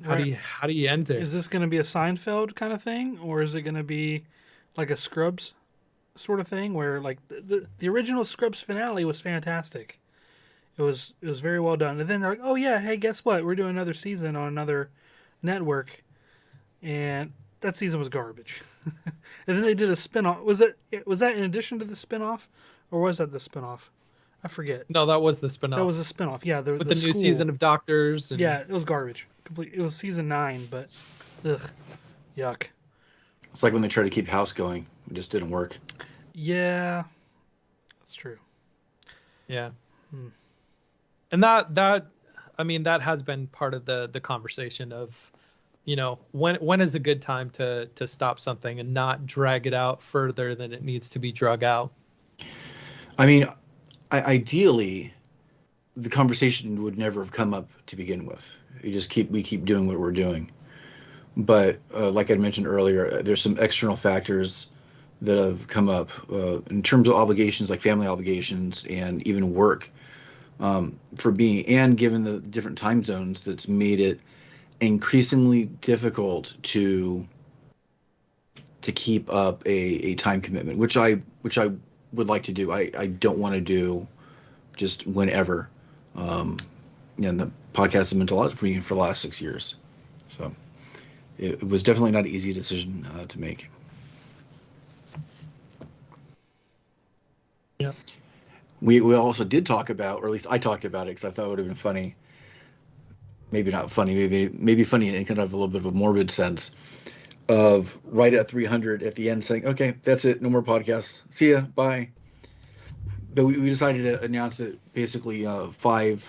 how do you end this? Is this going to be a Seinfeld kind of thing, or is it going to be like a Scrubs sort of thing, where the original Scrubs finale was fantastic? It was very well done, and then they're like, oh yeah, hey, guess what? We're doing another season on another network, and that season was garbage. And then they did a spinoff. Was that in addition to the spinoff, or was that the spinoff? I forget. No, that was the spinoff. That was a spinoff. Yeah, with the new season of Doctors. Yeah, it was garbage. It was season 9, but yuck. It's like when they tried to keep House going, it just didn't work. Yeah, that's true. Yeah, and that has been part of the conversation of, when is a good time to stop something and not drag it out further than it needs to be drug out. I mean, ideally, the conversation would never have come up to begin with. We keep doing what we're doing. But like I mentioned earlier, there's some external factors that have come up in terms of obligations, like family obligations and even work, for being, and given the different time zones, that's made it increasingly difficult to keep up a time commitment, which I would like to do. I don't want to do just whenever. And the podcast has meant a lot for me for the last 6 years, so it was definitely not an easy decision to make. Yeah. We also did talk about, or at least I talked about it because I thought it would have been funny. Maybe not funny, maybe funny in kind of a little bit of a morbid sense, of right at 300 at the end saying, okay, that's it, no more podcasts, see ya, bye. But we decided to announce it basically five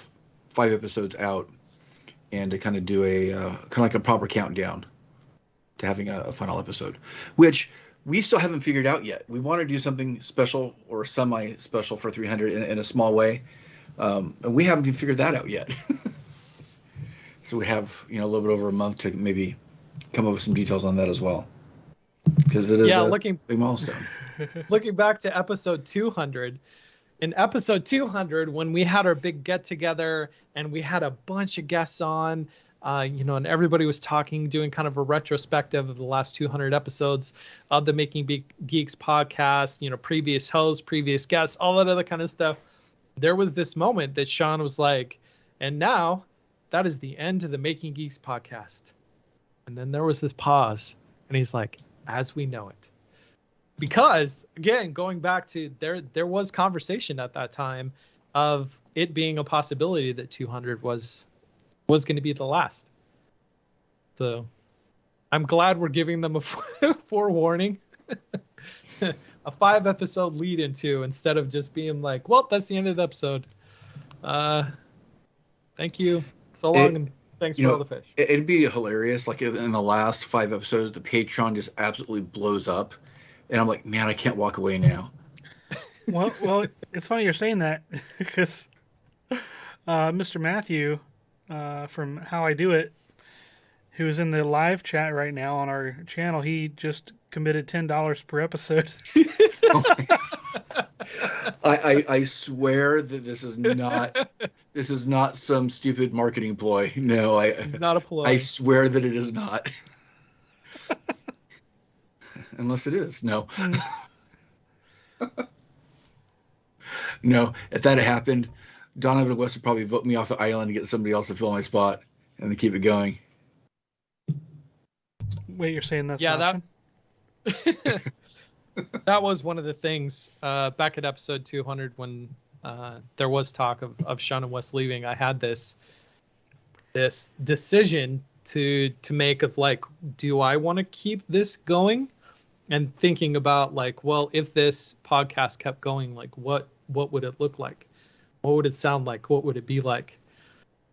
episodes out, and to kind of do a kind of like a proper countdown to having a final episode, which we still haven't figured out yet. We want to do something special or semi-special for 300 in a small way, and we haven't even figured that out yet. So we have, a little bit over a month to maybe come up with some details on that as well, because it is a big milestone. Looking back to episode 200, in episode 200, when we had our big get together and we had a bunch of guests on, and everybody was talking, doing kind of a retrospective of the last 200 episodes of the Making Geeks podcast, previous hosts, previous guests, all that other kind of stuff. There was this moment that Sean was like, and now that is the end of the Making Geeks podcast. And then there was this pause, and he's like, as we know it. Because, again, going back to there was conversation at that time of it being a possibility that 200 was going to be the last. So I'm glad we're giving them a forewarning. A 5-episode lead into, instead of just being like, well, that's the end of the episode. Thank you. So long, and thanks for all the fish. It'd be hilarious, like in the last 5 episodes, the Patreon just absolutely blows up. And I'm like, man, I can't walk away now. Well, it's funny you're saying that, because Mr. Matthew from How I Do It, who is in the live chat right now on our channel, he just committed $10 per episode. I swear that this is not some stupid marketing ploy. No, it's not a ploy. I swear that it is not. Unless it is. No. No, if that had happened, Donovan West would probably vote me off the island to get somebody else to fill my spot and to keep it going. Wait, you're saying that's an option? That was one of the things back at episode 200 when there was talk of Sean and Wes leaving. I had this decision to make of like, do I want to keep this going? And thinking about like, well, if this podcast kept going, like what would it look like? What would it sound like? What would it be like?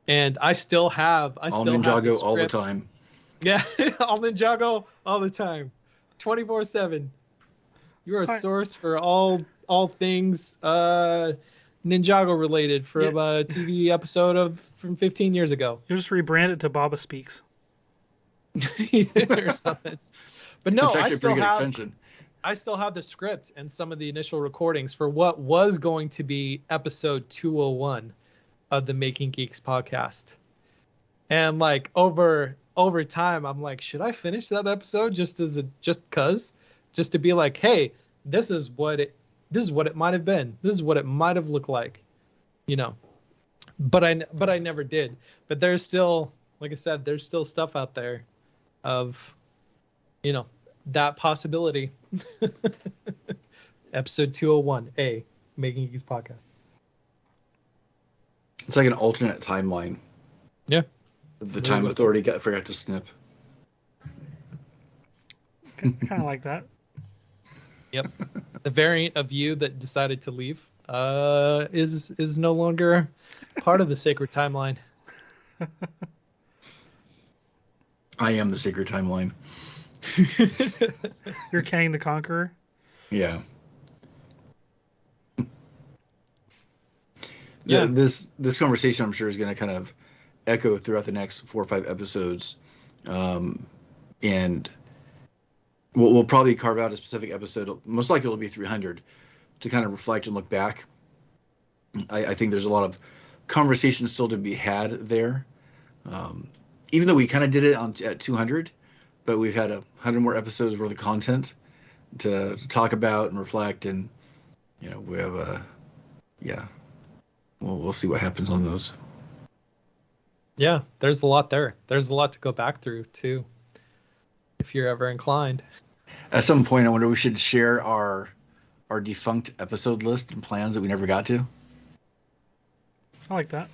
And I still have Ninjago all the time. Yeah, all Ninjago all the time, 24/7. You are a source for all things Ninjago related from a TV episode from 15 years ago. You'll just rebrand it to Baba Speaks. Or something. But no, it's actually a pretty good extension. I still have the script and some of the initial recordings for what was going to be episode 201 of the Making Geeks podcast. And like over time, I'm like, should I finish that episode just to be like, hey, this is what it might have been. This is what it might have looked like, But I never did. But there's still, like I said, there's still stuff out there of, that possibility. Episode 201A, Making Geeks podcast. It's like an alternate timeline. Yeah. The Time Authority forgot to snip. Kind of like that. Yep. The variant of you that decided to leave is no longer part of the sacred timeline. I am the sacred timeline. You're Kang the Conqueror? Yeah. Yeah. This conversation, I'm sure, is going to kind of echo throughout the next 4 or 5 episodes. And we'll probably carve out a specific episode. Most likely it'll be 300 to kind of reflect and look back. I think there's a lot of conversation still to be had there. Even though we kind of did it at 200, but we've had 100 more episodes worth of content to talk about and reflect, and we have we'll see what happens on those. Yeah, there's a lot there. There's a lot to go back through too, if you're ever inclined. At some point, I wonder if we should share our defunct episode list and plans that we never got to. I like that.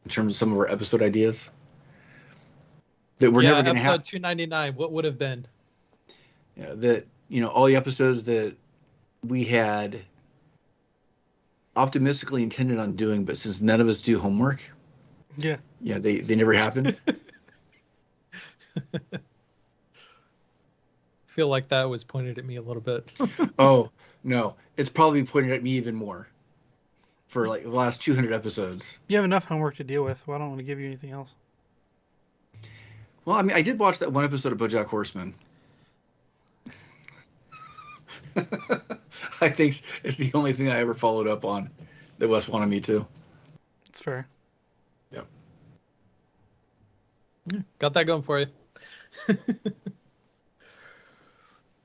In terms of some of our episode ideas that we're never going to have. Episode 299. What would have been? Yeah, that all the episodes that we had optimistically intended on doing, but since none of us do homework, yeah, they never happen. Feel like that was pointed at me a little bit. Oh no, it's probably pointed at me even more for like the last 200 episodes. You have enough homework to deal with. Well, I don't want to give you anything else. Well, I mean, I did watch that one episode of BoJack Horseman. I think it's the only thing I ever followed up on that Wes wanted me to. That's fair. Yep. Got that going for you.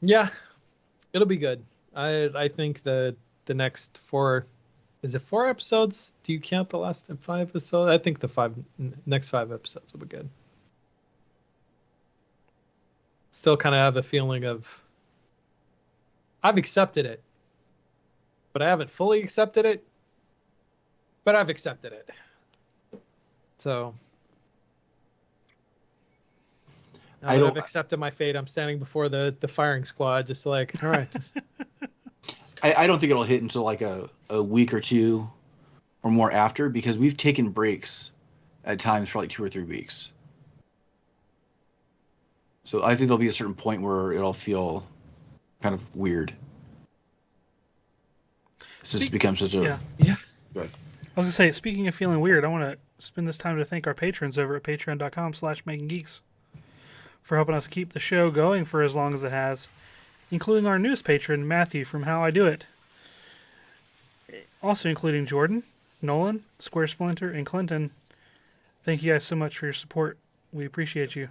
Yeah, it'll be good. I think the next 4, is it 4 episodes? Do you count the last 5 episodes? I think the next 5 episodes will be good. Still kind of have a feeling of I've accepted it, but I haven't fully accepted it, but I've accepted it. So now that I've accepted my fate, I'm standing before the firing squad, just like, all right. I don't think it'll hit until like a week or 2 or more after, because we've taken breaks at times for like 2 or 3 weeks. So I think there'll be a certain point where it'll feel kind of weird. It's just become such a... Yeah. Good. I was going to say, speaking of feeling weird, I want to spend this time to thank our patrons over at patreon.com/makinggeeks for helping us keep the show going for as long as it has, including our newest patron, Matthew, from How I Do It. Also including Jordan, Nolan, Square Splinter, and Clinton. Thank you guys so much for your support. We appreciate you.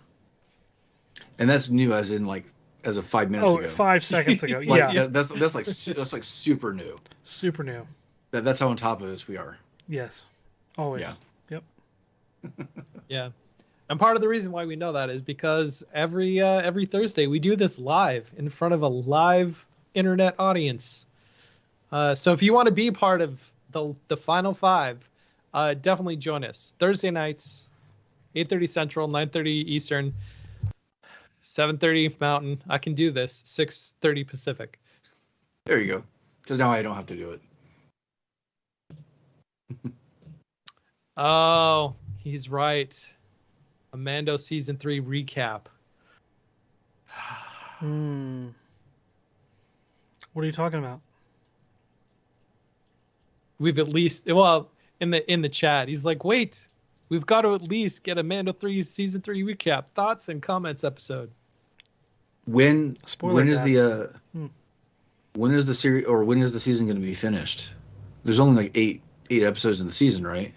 And that's new as in like as of 5 minutes ago. 5 seconds ago. Like, yeah. That's like super new. Super new. That's how on top of this we are. Yes. Always. Yeah. Yep. Yeah. And part of the reason why we know that is because every Thursday we do this live in front of a live internet audience. So if you want to be part of the final 5, definitely join us. Thursday nights, 8:30 Central, 9:30 Eastern, 7:30 Mountain. I can do this. 6:30 Pacific. There you go. Because now I don't have to do it. Oh, he's right. Mando season 3 recap. What are you talking about? We've at least, well, in the chat, he's like, wait, we've got to at least get a Mando 3 season 3 recap, thoughts and comments episode. When is the series, or when is the season going to be finished? There's only like eight episodes in the season, right?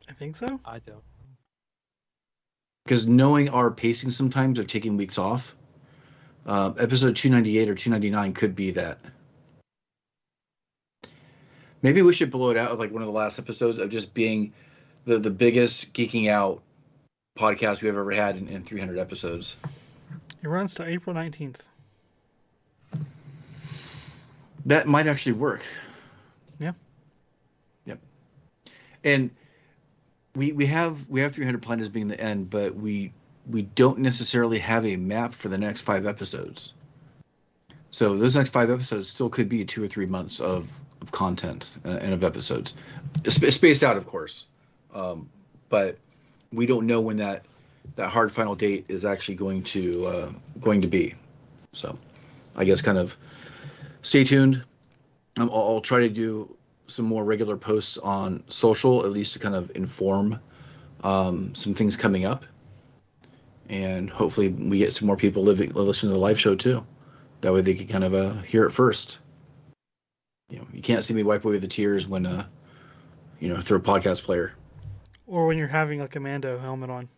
I think so. I don't. Because knowing our pacing sometimes of taking weeks off, episode 298 or 299 could be that. Maybe we should blow it out with like one of the last episodes of just being the biggest geeking out podcast we've ever had in 300 episodes. It runs to April 19th. That might actually work. Yeah. Yep. And we have 300 planned as being the end, but we don't necessarily have a map for the next 5 episodes. So those next 5 episodes still could be 2 or 3 months of content and of episodes, spaced out, of course. But we don't know when that hard final date is actually going to be. So I guess kind of stay tuned. I'll try to do some more regular posts on social, at least to kind of inform some things coming up. And hopefully we get some more people listening to the live show too. That way they can kind of hear it first. You know, you can't see me wipe away the tears when through a podcast player. Or when you're having like a Mando helmet on.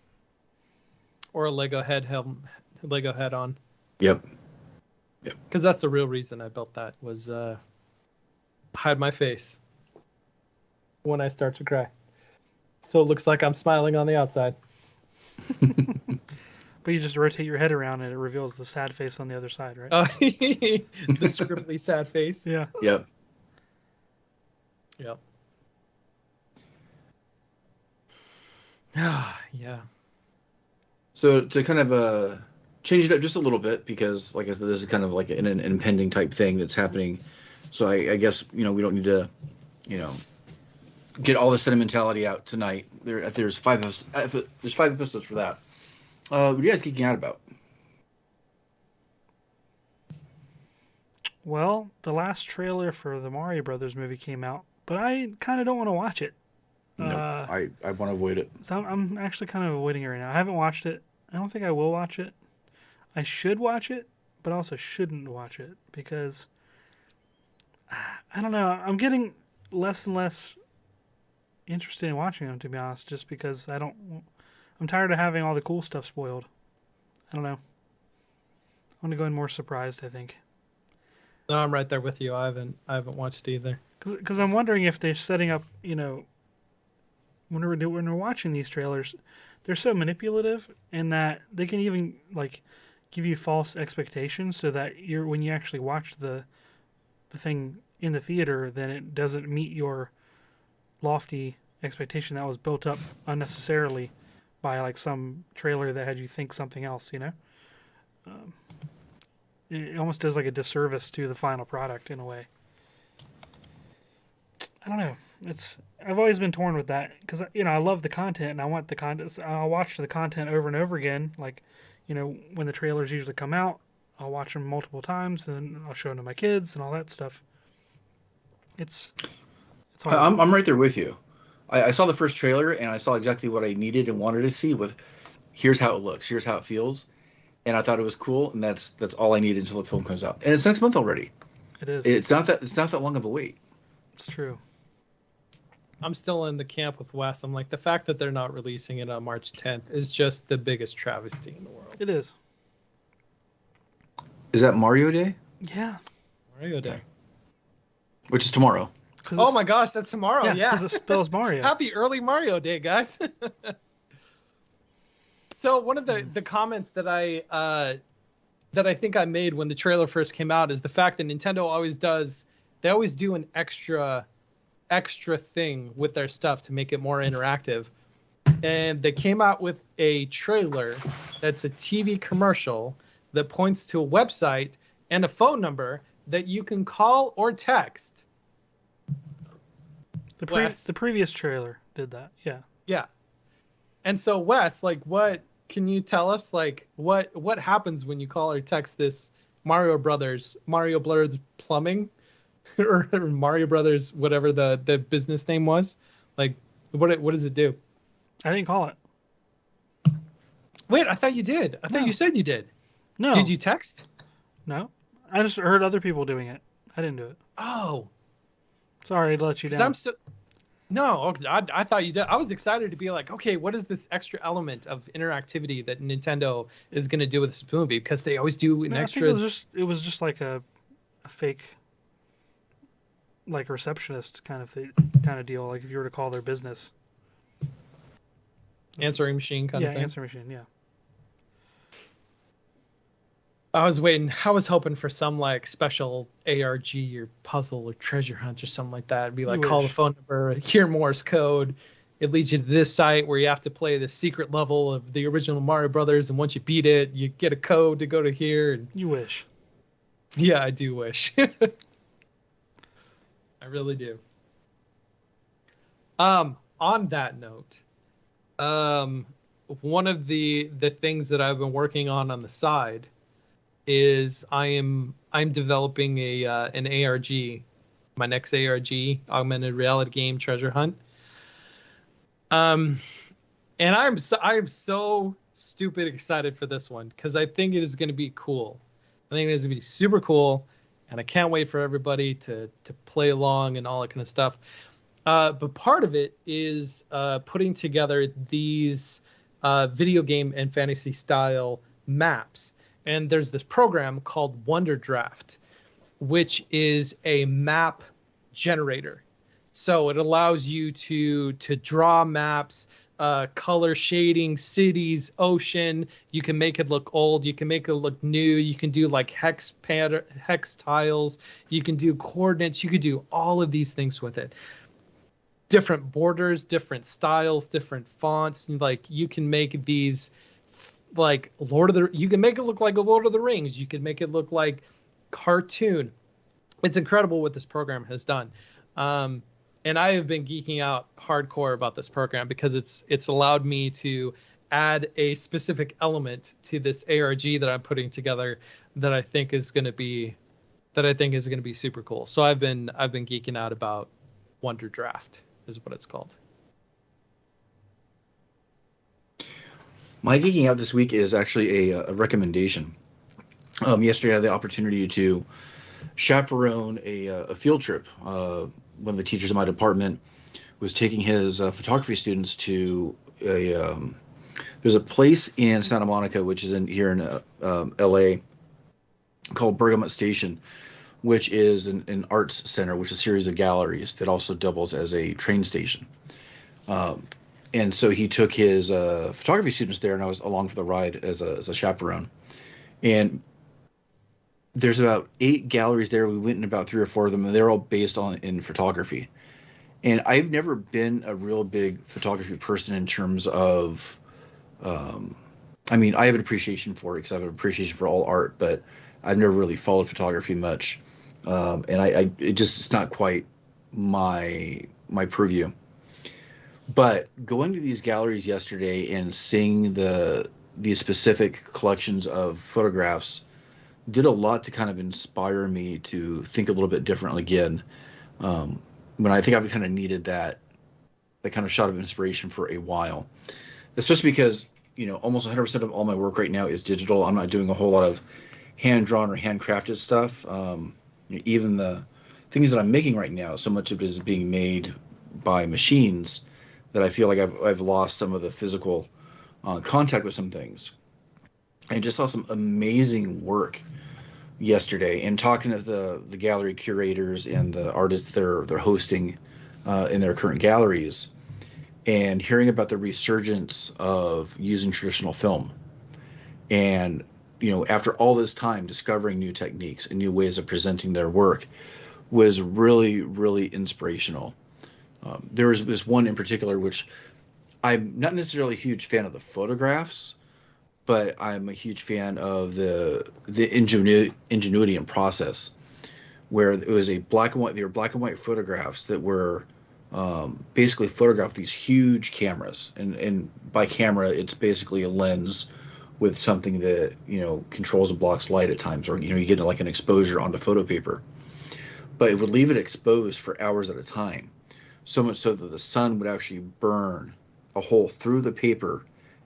Or a Lego head on. Yep. Because that's the real reason I built that, was hide my face when I start to cry. So it looks like I'm smiling on the outside. But you just rotate your head around and it reveals the sad face on the other side, right? The scribbly sad face. Yeah. Yep. Yep. Yeah. So to kind of change it up just a little bit, because like I said, this is kind of like an impending type thing that's happening. So I guess, we don't need to, get all the sentimentality out tonight. There's five episodes for that. What are you guys geeking out about? Well, the last trailer for the Mario Brothers movie came out, but I kind of don't want to watch it. No, I want to avoid it. So I'm actually kind of avoiding it right now. I haven't watched it. I don't think I will watch it. I should watch it, but I also shouldn't watch it because I don't know. I'm getting less and less interested in watching them, to be honest, just because I'm tired of having all the cool stuff spoiled. I don't know. I want to go in more surprised, I think. No, I'm right there with you. I haven't watched either. Because I'm wondering if they're setting up, when we're watching these trailers, they're so manipulative in that they can even like give you false expectations, so that when you actually watch the thing in the theater, then it doesn't meet your lofty expectation that was built up unnecessarily by like some trailer that had you think something else. It almost does like a disservice to the final product in a way. I don't know. I've always been torn with that because I love the content and I want the content. I'll watch the content over and over again. Like, when the trailers usually come out, I'll watch them multiple times and I'll show them to my kids and all that stuff. It's hard. I'm right there with you. I saw the first trailer and I saw exactly what I needed and wanted to see. With here's how it looks, here's how it feels, and I thought it was cool, and that's all I needed until the film comes out. And it's next month already. It is. It's not that long of a wait. It's true. I'm still in the camp with Wes. I'm like, the fact that they're not releasing it on March 10th is just the biggest travesty in the world. It is. Is that Mario Day? Yeah. Mario Day. Okay. Which is tomorrow. Oh my gosh, that's tomorrow. Yeah. Because it spells Mario. Happy early Mario Day, guys. So one of the comments that I think I made when the trailer first came out is the fact that Nintendo always do an extra thing with their stuff to make it more interactive. And they came out with a trailer that's a TV commercial that points to a website and a phone number that you can call or text. The previous trailer did that. Yeah. Yeah. And so Wes, like, what can you tell us? Like, what happens when you call or text this Mario Brothers Plumbing, or Mario Brothers, whatever the business name was? Like, what does it do? I didn't call it. Wait, I thought you did. I thought you said you did. No. Did you text? No. I just heard other people doing it. I didn't do it. Oh. Sorry to let you down. No, I thought you did. I was excited to be like, okay, what is this extra element of interactivity that Nintendo is going to do with this movie? Because they always do an extra. I think it was just like a fake, like receptionist kind of deal. Like if you were to call their business. Answering machine kind of thing. Yeah, answering machine. Yeah. I was hoping for some like special ARG or puzzle or treasure hunt or something like that. It'd be like, call the phone number, hear Morse code. It leads you to this site where you have to play the secret level of the original Mario Brothers, and once you beat it, you get a code to go to here. And you wish. Yeah, I do wish. I really do. On that note, one of the things that I've been working on the side is I'm developing an ARG, my next ARG, augmented reality game treasure hunt. And I'm so stupid excited for this one because I think it is going to be cool. I think it is going to be super cool, and I can't wait for everybody to play along and all that kind of stuff. But part of it is putting together these video game and fantasy style maps. And there's this program called Wonder Draft, which is a map generator. So it allows you to draw maps, color shading, cities, ocean. You can make it look old. You can make it look new. You can do like hex tiles. You can do coordinates. You could do all of these things with it. Different borders, different styles, different fonts. Like you can make these like you can make it look like a Lord of the Rings. You can make it look like cartoon. It's incredible what this program has done. And I have been geeking out hardcore about this program because it's allowed me to add a specific element to this ARG that I'm putting together that I think is going to be super cool. So I've been geeking out about Wonder Draft is what it's called. My geeking out this week is actually a recommendation. Yesterday I had the opportunity to chaperone a field trip. One of the teachers in my department was taking his photography students to there's a place in Santa Monica, which is here in LA, called Bergamot Station, which is an arts center, which is a series of galleries that also doubles as a train station. And so he took his photography students there, and I was along for the ride as a chaperone. And there's about 8 galleries there. We went in about 3 or 4 of them, and they're all based in photography. And I've never been a real big photography person in terms of, I mean, I have an appreciation for it because I have an appreciation for all art, but I've never really followed photography much. And it's not quite my purview. But going to these galleries yesterday and seeing these specific collections of photographs did a lot to kind of inspire me to think a little bit differently again. When I think I've kind of needed that kind of shot of inspiration for a while, especially because, almost 100% of all my work right now is digital. I'm not doing a whole lot of hand-drawn or handcrafted stuff. Even the things that I'm making right now, so much of it is being made by machines that I feel like I've lost some of the physical contact with some things. I just saw some amazing work yesterday, and talking to the gallery curators and the artists they're hosting in their current galleries, and hearing about the resurgence of using traditional film. And after all this time, discovering new techniques and new ways of presenting their work was really, really inspirational. There was this one in particular, which I'm not necessarily a huge fan of the photographs, but I'm a huge fan of the ingenuity and process, where it was they were black and white photographs that were basically photographed these huge cameras, and by camera it's basically a lens with something that controls and blocks light at times, or you get like an exposure onto photo paper, but it would leave it exposed for hours at a time, so much so that the sun would actually burn a hole through the paper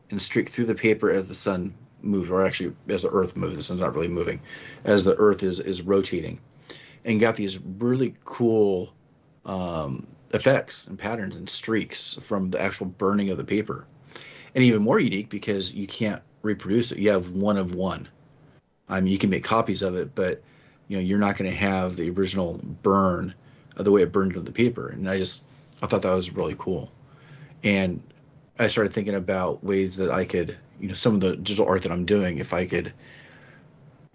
and streak through the paper as the sun moves, or actually as the earth moves. The sun's not really moving, as the earth is rotating, and got these really cool effects and patterns and streaks from the actual burning of the paper. And even more unique because you can't reproduce it. You have one of one. I mean, you can make copies of it, but you're not going to have the original burn of the way it burned into the paper. And I thought that was really cool. And I started thinking about ways that I could, some of the digital art that I'm doing, if I could,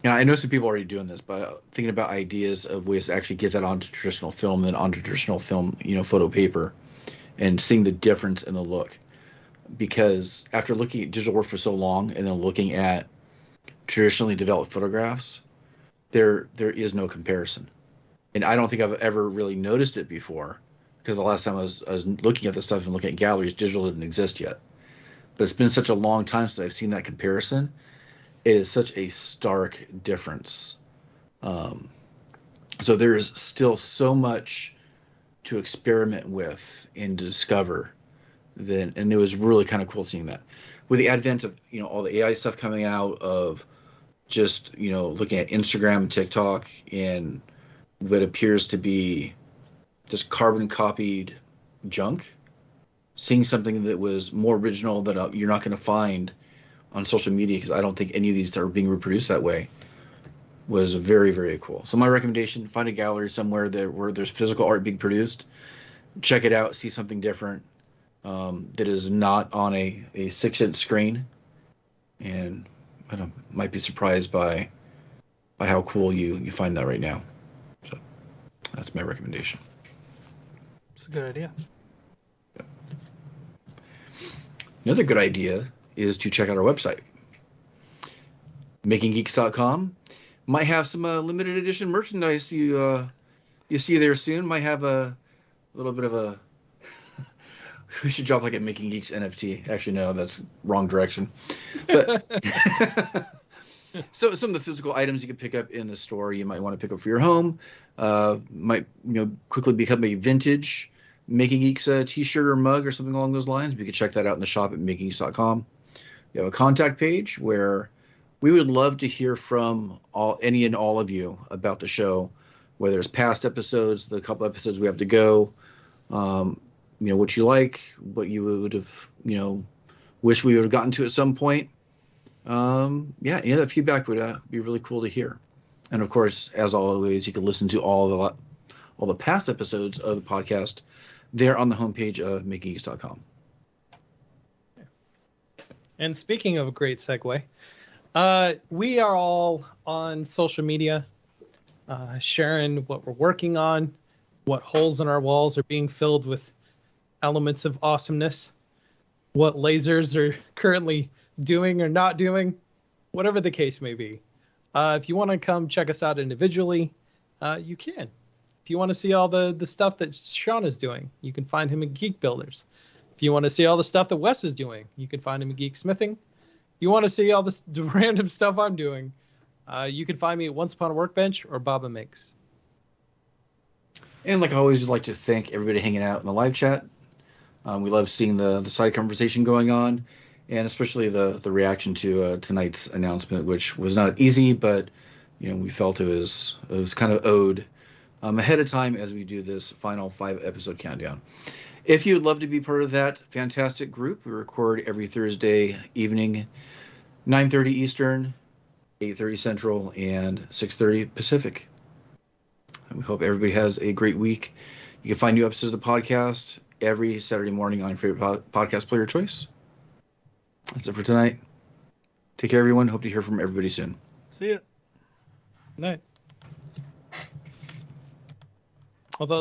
I know some people are already doing this, but thinking about ideas of ways to actually get that onto traditional film, then onto traditional film, photo paper, and seeing the difference in the look. Because after looking at digital work for so long and then looking at traditionally developed photographs, there is no comparison. And I don't think I've ever really noticed it before, because the last time I was looking at this stuff and looking at galleries, digital didn't exist yet. But it's been such a long time since I've seen that comparison. It is such a stark difference. So there is still so much to experiment with and to discover. And it was really kind of cool seeing that. With the advent of all the AI stuff coming out, of just looking at Instagram and TikTok and what appears to be just carbon copied junk, seeing something that was more original that you're not going to find on social media, because I don't think any of these are being reproduced that way, was very, very cool. So my recommendation, find a gallery somewhere where there's physical art being produced, check it out, see something different that is not on a 6-inch screen, and I don't know, might be surprised by how cool you find that right now. So that's my recommendation. It's a good idea. Another good idea is to check out our website. MakingGeeks.com might have some limited edition merchandise you see there soon. Might have a little bit of a... We should drop like a Making Geeks NFT. Actually, no, that's wrong direction. But so some of the physical items you can pick up in the store, you might want to pick up for your home. Might quickly become a vintage Making Geeks t-shirt or mug or something along those lines. But you can check that out in the shop at makinggeeks.com. You have a contact page where we would love to hear from any and all of you about the show, whether it's past episodes, the couple episodes we have to go, what you like, what you would have, wish we would have gotten to at some point. Any of that feedback would be really cool to hear. And of course, as always, you can listen to all the past episodes of the podcast there on the homepage of makinggeeks.com. And speaking of a great segue, we are all on social media, sharing what we're working on, what holes in our walls are being filled with elements of awesomeness, what lasers are currently doing or not doing, whatever the case may be. If you want to come check us out individually, you can. If you want to see all the stuff that Sean is doing, you can find him at Geek Builders. If you want to see all the stuff that Wes is doing, you can find him at Geek Smithing. You want to see all the random stuff I'm doing, you can find me at Once Upon a Workbench or Baba Makes. And like I always would like to thank everybody hanging out in the live chat. We love seeing the side conversation going on, and especially the reaction to tonight's announcement, which was not easy, but we felt it was kind of owed ahead of time as we do this final 5-episode countdown. If you would love to be part of that fantastic group, we record every Thursday evening, 9:30 Eastern, 8:30 Central, and 6:30 Pacific. And we hope everybody has a great week. You can find new episodes of the podcast every Saturday morning on your favorite podcast player choice. That's it for tonight. Take care, everyone. Hope to hear from everybody soon. See ya. Night. Although